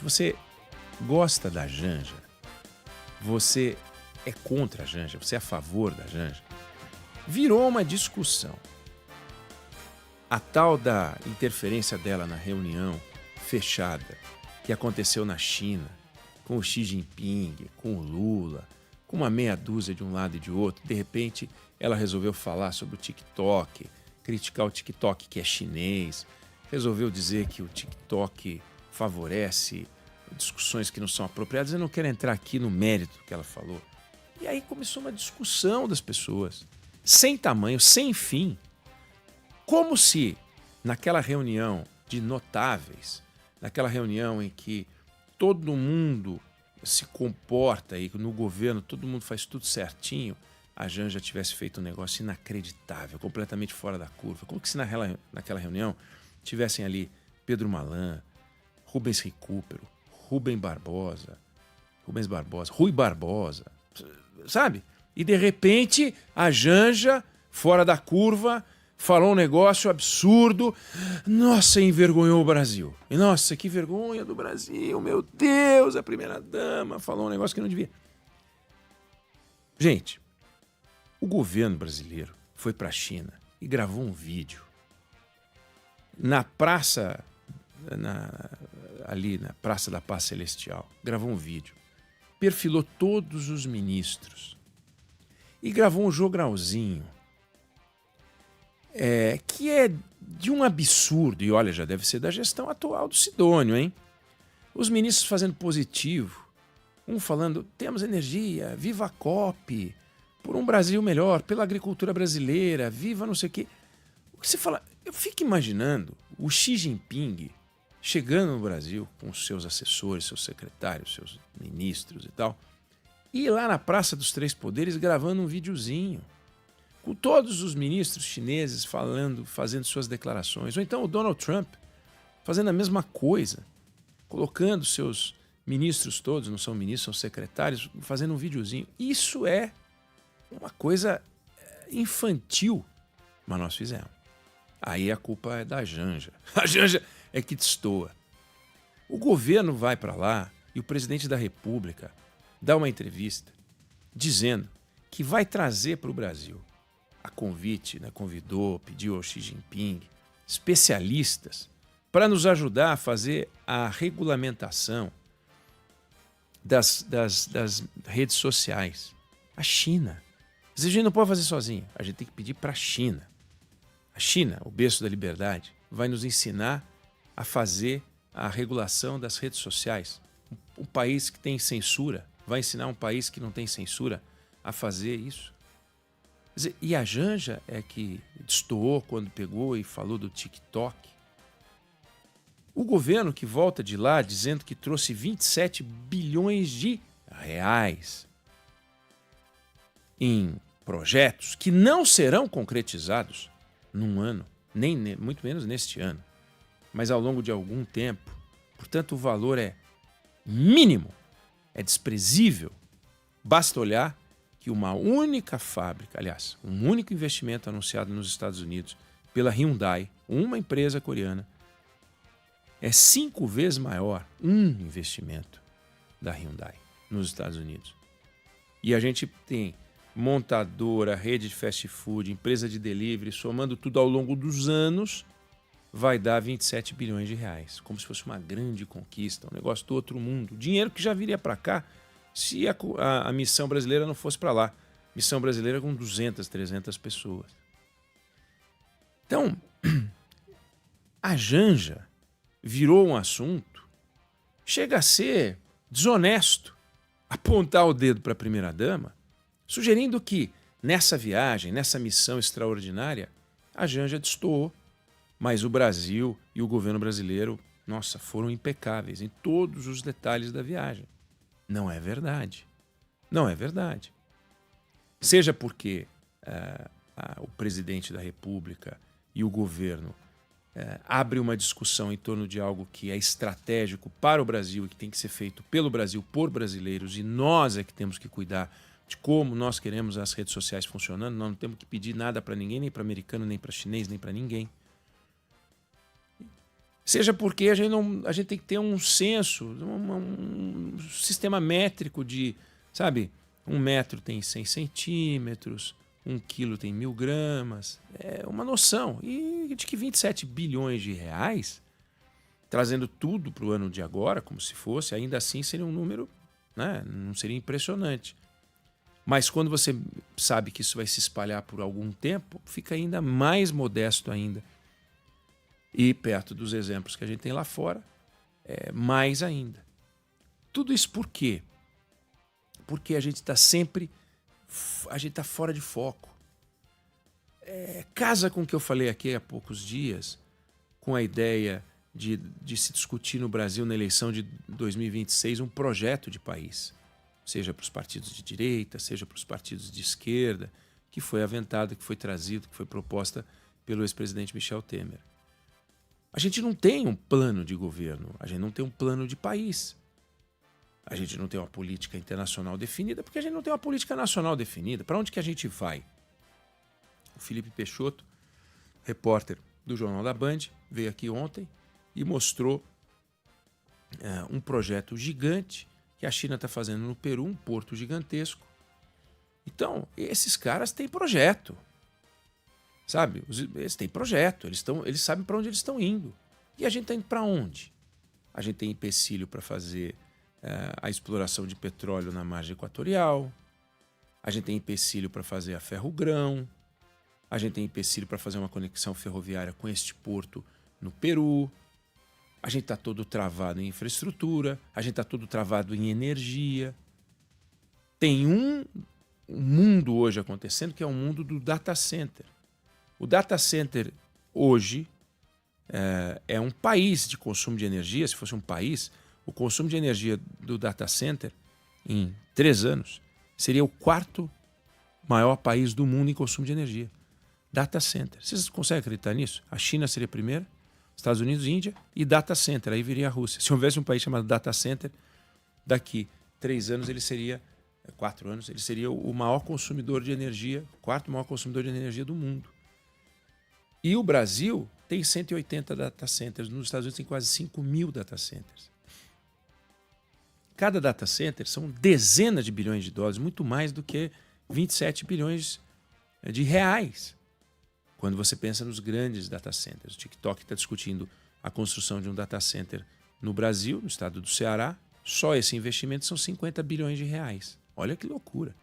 você gosta da Janja, você é contra a Janja, você é a favor da Janja, virou uma discussão. A tal da interferência dela na reunião fechada que aconteceu na China, com o Xi Jinping, com o Lula, com uma meia dúzia de um lado e de outro, de repente ela resolveu falar sobre o TikTok, criticar o TikTok que é chinês, resolveu dizer que o TikTok favorece discussões que não são apropriadas. Eu não quero entrar aqui no mérito que ela falou. E aí começou uma discussão das pessoas, sem tamanho, sem fim, como se naquela reunião de notáveis, naquela reunião em que todo mundo se comporta e no governo todo mundo faz tudo certinho, a Janja tivesse feito um negócio inacreditável, completamente fora da curva. Como que se naquela reunião tivessem ali Pedro Malan, Rubens Recupero, Rui Barbosa, sabe? E de repente a Janja, fora da curva, falou um negócio absurdo. Nossa, envergonhou o Brasil. E nossa, que vergonha do Brasil, meu Deus, a primeira-dama falou um negócio que não devia. Gente, o governo brasileiro foi para a China e gravou um vídeo na praça, ali na Praça da Paz Celestial. Gravou um vídeo, perfilou todos os ministros e gravou um jogralzinho que é de um absurdo. E olha, já deve ser da gestão atual do Sidônio, hein? Os ministros fazendo positivo, um falando, temos energia, viva a COP, por um Brasil melhor, pela agricultura brasileira, viva não sei o quê. O que você fala? Eu fico imaginando o Xi Jinping chegando no Brasil com os seus assessores, seus secretários, seus ministros e tal, e lá na Praça dos Três Poderes gravando um videozinho com todos os ministros chineses falando, fazendo suas declarações. Ou então o Donald Trump fazendo a mesma coisa, colocando seus ministros todos, não são ministros, são secretários, fazendo um videozinho. Isso é uma coisa infantil, mas nós fizemos. Aí a culpa é da Janja. A Janja é que destoa. O governo vai para lá e o presidente da República dá uma entrevista dizendo que vai trazer para o Brasil, a convite, né, convidou, pediu ao Xi Jinping, especialistas para nos ajudar a fazer a regulamentação das redes sociais. A China. A gente não pode fazer sozinho, a gente tem que pedir para a China. A China, o berço da liberdade, vai nos ensinar a fazer a regulação das redes sociais. Um país que tem censura vai ensinar um país que não tem censura a fazer isso. Quer dizer, e a Janja é que destoou quando pegou e falou do TikTok. O governo que volta de lá dizendo que trouxe 27 bilhões de reais em projetos que não serão concretizados num ano, nem muito menos neste ano, mas ao longo de algum tempo. Portanto, o valor é mínimo, é desprezível. Basta olhar que uma única fábrica, aliás, um único investimento anunciado nos Estados Unidos pela Hyundai, uma empresa coreana, é 5 vezes maior um investimento da Hyundai nos Estados Unidos. E a gente tem montadora, rede de fast food, empresa de delivery, somando tudo ao longo dos anos, vai dar 27 bilhões de reais, como se fosse uma grande conquista, um negócio do outro mundo. Dinheiro que já viria para cá se a missão brasileira não fosse para lá. Missão brasileira com 200, 300 pessoas. Então, a Janja virou um assunto, chega a ser desonesto apontar o dedo para a primeira-dama, sugerindo que nessa viagem, nessa missão extraordinária, a Janja destoou. Mas o Brasil e o governo brasileiro, nossa, foram impecáveis em todos os detalhes da viagem. Não é verdade. Não é verdade. Seja porque o presidente da República e o governo abrem uma discussão em torno de algo que é estratégico para o Brasil e que tem que ser feito pelo Brasil, por brasileiros, e nós é que temos que cuidar de como nós queremos as redes sociais funcionando. Nós não temos que pedir nada para ninguém, nem para americano, nem para chinês, nem para ninguém. seja porque a gente tem que ter um senso, um sistema métrico de, sabe, 1 metro tem 100 centímetros, 1 quilo tem 1.000 gramas, é uma noção. E de que 27 bilhões de reais, trazendo tudo para o ano de agora, como se fosse, ainda assim seria um número, né, não seria impressionante. Mas quando você sabe que isso vai se espalhar por algum tempo, fica ainda mais modesto ainda. E perto dos exemplos que a gente tem lá fora, mais ainda. Tudo isso por quê? Porque a gente está sempre... A gente está fora de foco. Casa com o que eu falei aqui há poucos dias, com a ideia de se discutir no Brasil, na eleição de 2026, um projeto de país. Seja para os partidos de direita, seja para os partidos de esquerda, que foi aventado, que foi trazido, que foi proposta pelo ex-presidente Michel Temer. A gente não tem um plano de governo, a gente não tem um plano de país. A gente não tem uma política internacional definida, porque a gente não tem uma política nacional definida. Para onde que a gente vai? O Felipe Peixoto, repórter do Jornal da Band, veio aqui ontem e mostrou um projeto gigante que a China está fazendo no Peru, um porto gigantesco. Então, esses caras têm projeto. Sabe? Eles têm projeto, eles sabem para onde eles estão indo. E a gente está indo para onde? A gente tem empecilho para fazer a exploração de petróleo na margem equatorial. A gente tem empecilho para fazer a ferro-grão. A gente tem empecilho para fazer uma conexão ferroviária com este porto no Peru. A gente está todo travado em infraestrutura. A gente está todo travado em energia. Tem um mundo hoje acontecendo que é o mundo do data center. O data center hoje é um país de consumo de energia. Se fosse um país, o consumo de energia do data center em 3 anos seria o 4º maior país do mundo em consumo de energia. Data center. Vocês conseguem acreditar nisso? A China seria a primeira, Estados Unidos, Índia e data center. Aí viria a Rússia. Se houvesse um país chamado data center, daqui 3 anos ele seria, 4 anos, ele seria o maior consumidor de energia, 4º maior consumidor de energia do mundo. E o Brasil tem 180 data centers. Nos Estados Unidos tem quase 5.000 data centers. Cada data center são dezenas de bilhões de dólares, muito mais do que 27 bilhões de reais. Quando você pensa nos grandes data centers. O TikTok está discutindo a construção de um data center no Brasil, no estado do Ceará. Só esse investimento são 50 bilhões de reais. Olha que loucura.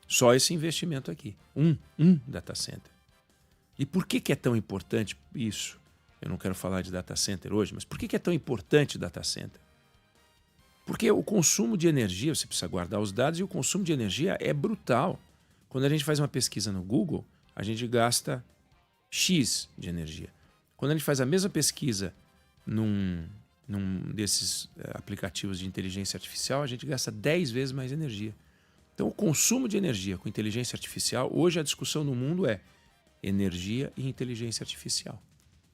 Só esse investimento aqui. Um data center. E por que é tão importante isso? Eu não quero falar de data center hoje, mas por que é tão importante data center? Porque o consumo de energia, você precisa guardar os dados, e o consumo de energia é brutal. Quando a gente faz uma pesquisa no Google, a gente gasta X de energia. Quando a gente faz a mesma pesquisa num desses aplicativos de inteligência artificial, a gente gasta 10 vezes mais energia. Então, o consumo de energia com inteligência artificial, hoje a discussão no mundo é energia e inteligência artificial.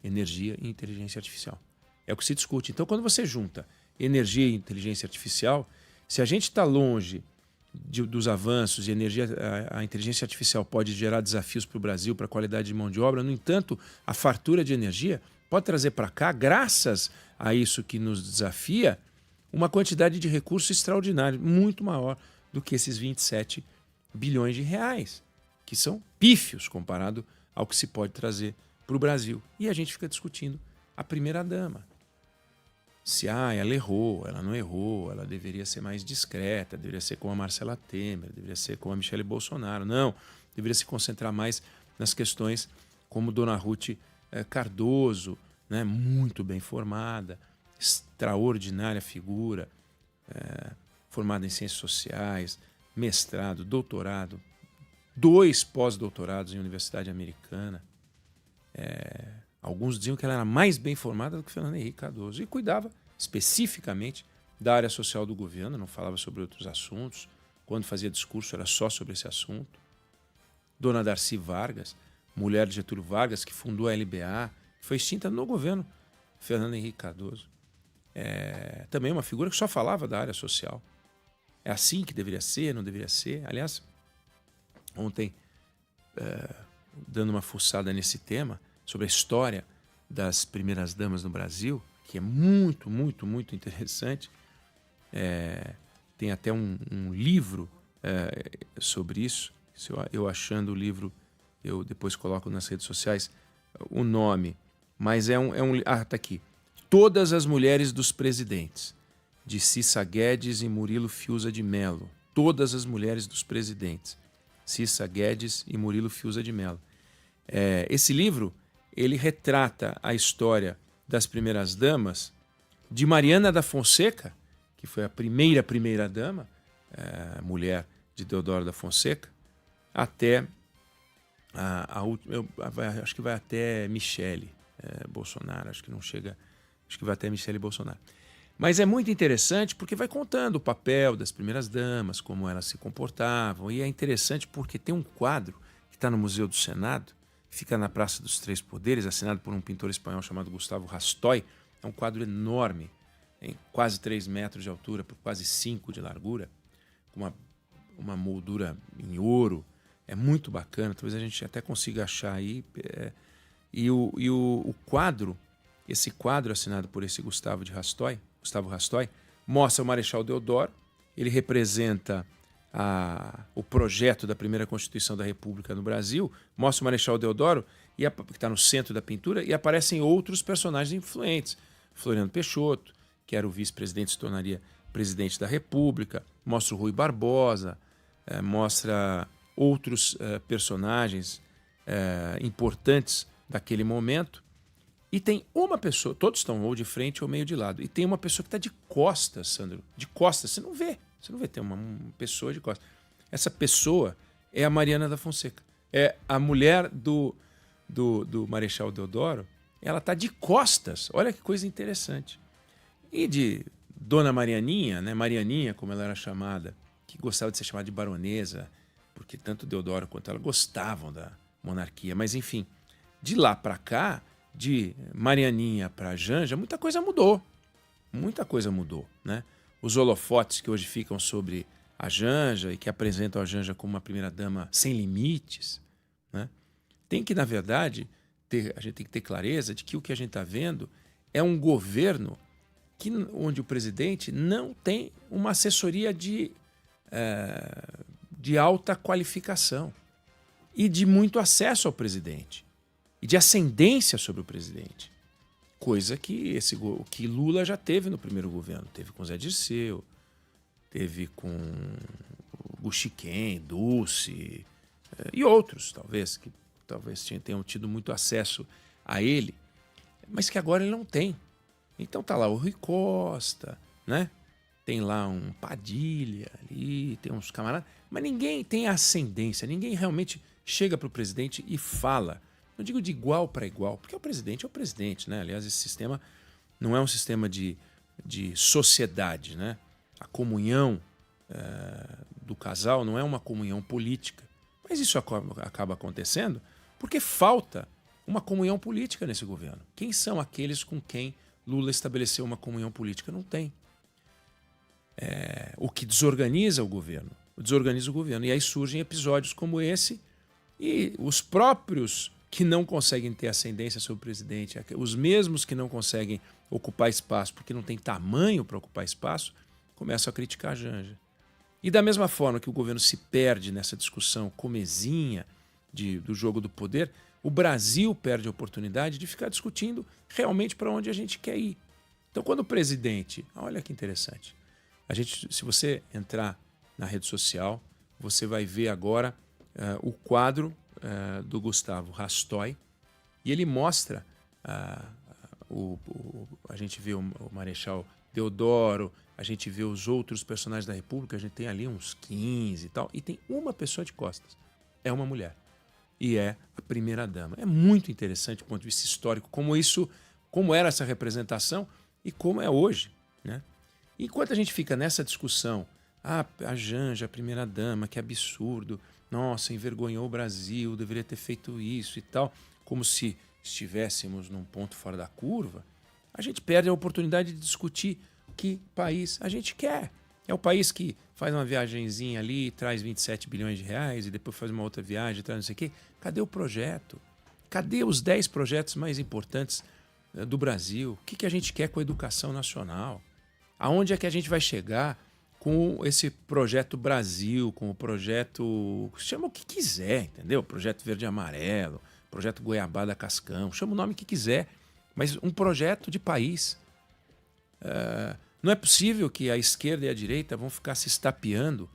Energia e inteligência artificial. É o que se discute. Então, quando você junta energia e inteligência artificial, se a gente está longe dos avanços e a inteligência artificial pode gerar desafios para o Brasil, para a qualidade de mão de obra, no entanto, a fartura de energia pode trazer para cá, graças a isso que nos desafia, uma quantidade de recursos extraordinária, muito maior do que esses 27 bilhões de reais, que são pífios comparado ao que se pode trazer para o Brasil. E a gente fica discutindo a primeira-dama. Se ela errou, ela não errou, ela deveria ser mais discreta, deveria ser como a Marcela Temer, deveria ser como a Michele Bolsonaro. Não, deveria se concentrar mais nas questões como Dona Ruth Cardoso, né, muito bem formada, extraordinária figura, formada em ciências sociais, mestrado, doutorado, 2 pós-doutorados em universidade americana. Alguns diziam que ela era mais bem formada do que Fernando Henrique Cardoso e cuidava especificamente da área social do governo, não falava sobre outros assuntos. Quando fazia discurso era só sobre esse assunto. Dona Darcy Vargas, mulher de Getúlio Vargas, que fundou a LBA, foi extinta no governo Fernando Henrique Cardoso. Também uma figura que só falava da área social. É assim que deveria ser, não deveria ser. Aliás, ontem, dando uma fuçada nesse tema, sobre a história das primeiras damas no Brasil, que é muito, muito, muito interessante. Tem até um livro sobre isso. Se eu achando o livro, eu depois coloco nas redes sociais o nome. Mas tá aqui. Todas as Mulheres dos Presidentes, de Cissa Guedes e Murilo Fiuza de Mello. Todas as Mulheres dos Presidentes. Cissa Guedes e Murilo Fiuza de Mello. Esse livro, ele retrata a história das primeiras damas, de Mariana da Fonseca, que foi a primeira dama, mulher de Deodoro da Fonseca, até a última, acho que vai até Michele Bolsonaro, acho que não chega, acho que vai até Michele Bolsonaro. Mas é muito interessante porque vai contando o papel das primeiras damas, como elas se comportavam, e é interessante porque tem um quadro que está no Museu do Senado, fica na Praça dos Três Poderes, assinado por um pintor espanhol chamado Gustavo Rastoy. É um quadro enorme, em quase 3 metros de altura por quase 5 de largura, com uma moldura em ouro. É muito bacana, talvez a gente até consiga achar aí. E o quadro, esse quadro assinado por esse Gustavo Rastoy, mostra o Marechal Deodoro. Ele representa o projeto da primeira Constituição da República no Brasil, mostra o Marechal Deodoro, que está no centro da pintura, e aparecem outros personagens influentes. Floriano Peixoto, que era o vice-presidente, se tornaria presidente da República, mostra o Rui Barbosa, mostra outros personagens importantes daquele momento. E tem uma pessoa, todos estão ou de frente ou meio de lado, e tem uma pessoa que está de costas, Sandro. De costas, você não vê, tem uma pessoa de costas. Essa pessoa é a Mariana da Fonseca. É a mulher do Marechal Deodoro. Ela está de costas, olha que coisa interessante. E de Dona Marianinha, né? Marianinha, como ela era chamada, que gostava de ser chamada de baronesa, porque tanto Deodoro quanto ela gostavam da monarquia. Mas, enfim, de lá para cá, de Marianinha para Janja, muita coisa mudou. Muita coisa mudou, né? Os holofotes que hoje ficam sobre a Janja e que apresentam a Janja como uma primeira-dama sem limites, né? Tem que, na verdade, a gente tem que ter clareza de que o que a gente está vendo é um governo onde o presidente não tem uma assessoria de alta qualificação e de muito acesso ao presidente e de ascendência sobre o presidente. Coisa que Lula já teve no primeiro governo. Teve com Zé Dirceu, teve com Guxiquem, Dulce e outros, talvez tenham tido muito acesso a ele, mas que agora ele não tem. Então tá lá o Rui Costa, né? Tem lá um Padilha ali, tem uns camaradas, mas ninguém tem ascendência, ninguém realmente chega para o presidente e fala. Não digo de igual para igual, porque o presidente é o presidente, né? Aliás, esse sistema não é um sistema de sociedade, né? A comunhão do casal não é uma comunhão política. Mas isso acaba acontecendo porque falta uma comunhão política nesse governo. Quem são aqueles com quem Lula estabeleceu uma comunhão política? Não tem. O que desorganiza o governo. E aí surgem episódios como esse, e os próprios que não conseguem ter ascendência sobre o presidente, os mesmos que não conseguem ocupar espaço porque não tem tamanho para ocupar espaço, começam a criticar a Janja. E da mesma forma que o governo se perde nessa discussão comezinha do jogo do poder, o Brasil perde a oportunidade de ficar discutindo realmente para onde a gente quer ir. Então, quando o presidente... Olha que interessante. Se você entrar na rede social, você vai ver agora o quadro do Gustavo Rastoy, e ele mostra a gente vê o Marechal Deodoro, a gente vê os outros personagens da República, a gente tem ali uns 15 e tal, e tem uma pessoa de costas, é uma mulher, e é a primeira-dama. É muito interessante do ponto de vista histórico como era essa representação e como é hoje, né? Enquanto a gente fica nessa discussão, a Janja, a primeira-dama, que absurdo, nossa, envergonhou o Brasil, deveria ter feito isso e tal, como se estivéssemos num ponto fora da curva, a gente perde a oportunidade de discutir que país a gente quer. É o país que faz uma viagenzinha ali, traz 27 bilhões de reais e depois faz uma outra viagem, traz não sei o quê. Cadê o projeto? Cadê os 10 projetos mais importantes do Brasil. O que a gente quer com a educação nacional? Aonde é que a gente vai chegar com esse projeto Brasil, com o projeto... Chama o que quiser, entendeu? Projeto Verde e Amarelo, projeto Goiabada Cascão, chama o nome que quiser, mas um projeto de país. Não é possível que a esquerda e a direita vão ficar se estapeando.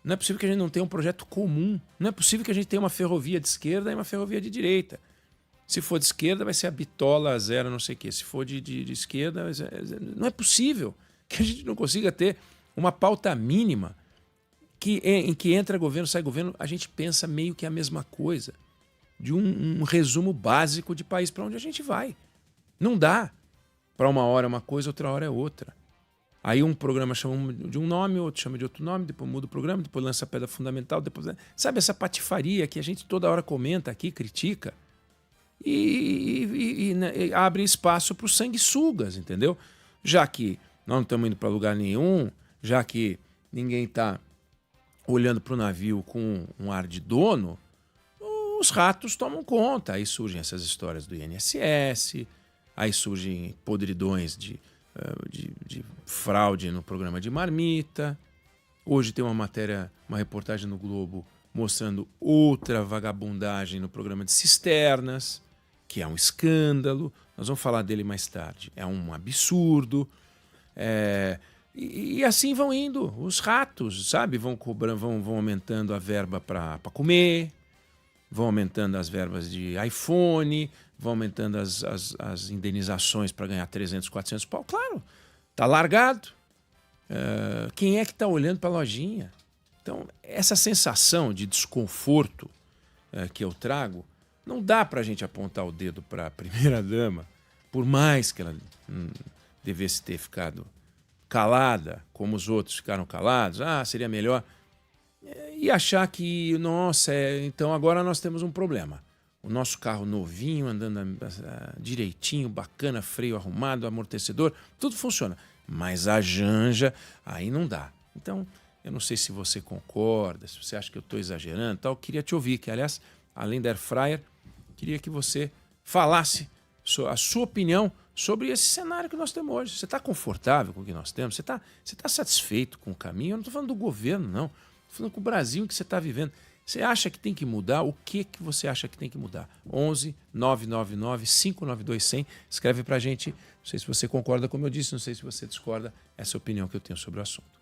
Não é possível que a gente não tenha um projeto comum. Não é possível que a gente tenha uma ferrovia de esquerda e uma ferrovia de direita. Se for de esquerda, vai ser a bitola zero não sei o quê. Se for de esquerda... Não é possível que a gente não consiga ter uma pauta mínima em que entra governo, sai governo. A gente pensa meio que a mesma coisa. De um resumo básico de país para onde a gente vai. Não dá. Para uma hora é uma coisa, outra hora é outra. Aí um programa chama de um nome, outro chama de outro nome, depois muda o programa, depois lança a pedra fundamental, depois... Sabe essa patifaria que a gente toda hora comenta aqui, critica? E abre espaço para os sanguessugas, entendeu? Já que nós não estamos indo para lugar nenhum, já que ninguém está olhando para o navio com um ar de dono, os ratos tomam conta. Aí surgem essas histórias do INSS, aí surgem podridões de fraude no programa de marmita. Hoje tem uma reportagem no Globo mostrando outra vagabundagem no programa de cisternas, que é um escândalo. Nós vamos falar dele mais tarde. É um absurdo. E assim vão indo. Os ratos, sabe? Vão aumentando a verba para comer, vão aumentando as verbas de iPhone, vão aumentando as indenizações para ganhar 300, 400 pau. Claro, tá largado. Quem é que está olhando para a lojinha? Então, essa sensação de desconforto que eu trago, não dá para a gente apontar o dedo para a primeira-dama, por mais que ela devesse ter ficado calada, como os outros ficaram calados, seria melhor, e achar que, nossa, então agora nós temos um problema. O nosso carro novinho, andando direitinho, bacana, freio arrumado, amortecedor, tudo funciona. Mas a Janja, aí não dá. Então, eu não sei se você concorda, se você acha que eu estou exagerando, tal. Eu queria te ouvir, que aliás, além da Air Fryer, queria que você falasse a sua opinião sobre esse cenário que nós temos hoje. Você está confortável com o que nós temos? Você tá satisfeito com o caminho? Eu não estou falando do governo, não. Estou falando com o Brasil que você está vivendo. Você acha que tem que mudar? O que você acha que tem que mudar? 11 999 592 100. Escreve para a gente. Não sei se você concorda, como eu disse, não sei se você discorda. Essa é a opinião que eu tenho sobre o assunto.